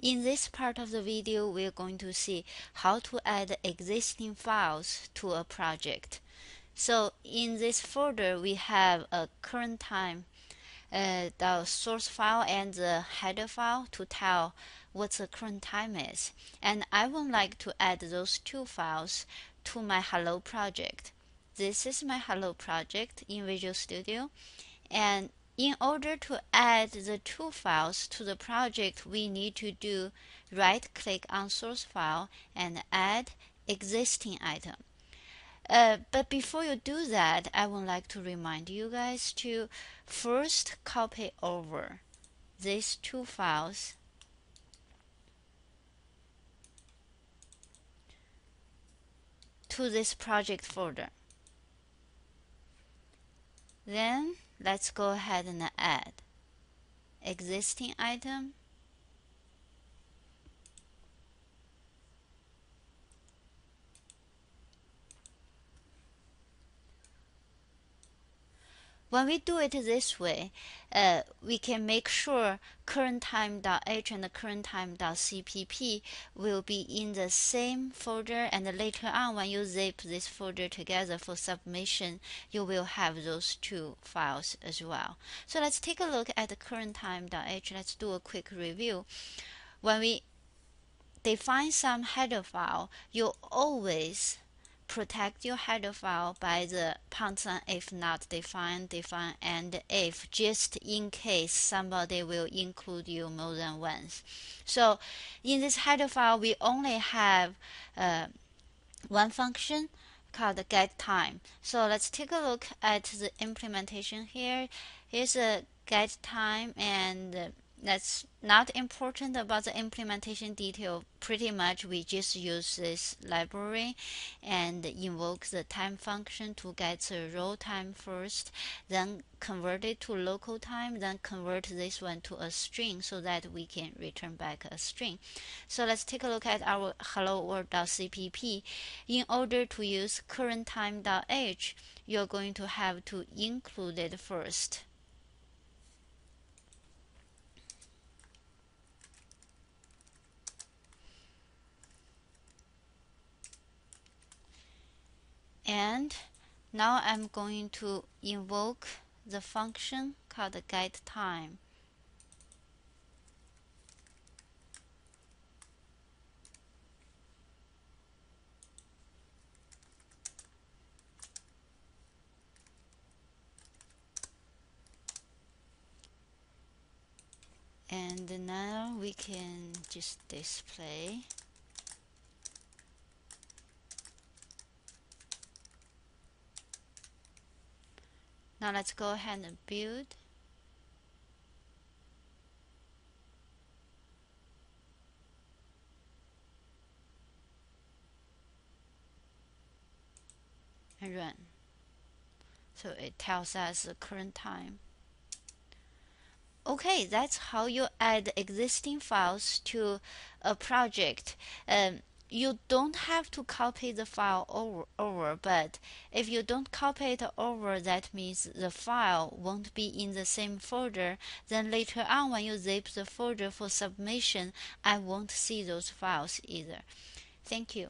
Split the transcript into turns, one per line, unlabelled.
In this part of the video, we're going to see how to add existing files to a project. So in this folder, we have a current time, the source file and the header file to tell what the current time is. And I would like to add those two files to my Hello project. This is my Hello project in Visual Studio. And in order to add the two files to the project, we need to do right-click on source file and add existing item. But before you do that, I would like to remind you guys to first copy over these two files to this project folder. Then let's go ahead and add existing item, when we do it this way, we can make sure current time.h and current time.cpp will be in the same folder, and later on when you zip this folder together for submission, you will have those two files as well. So let's take a look at the current time.h. Let's do a quick review. When we define some header file, you always protect your header file by the # if not define, and if, just in case somebody will include you more than once. So in this header file, we only have one function called getTime. So let's take a look at the implementation here. Here's a getTime, and that's not important about the implementation detail. Pretty much we just use this library and invoke the time function to get the roll time first, then convert it to local time, then convert this one to a string so that we can return back a string. So let's take a look at our hello world.cpp. In order to use current time.h, you're going to have to include it first. And now I'm going to invoke the function called getTime. And now we can just display. Now let's go ahead and build. And run. So it tells us the current time. Okay, that's how you add existing files to a project. You don't have to copy the file over, but if you don't copy it over, that means the file won't be in the same folder. Then later on when you zip the folder for submission, I won't see those files either. Thank you.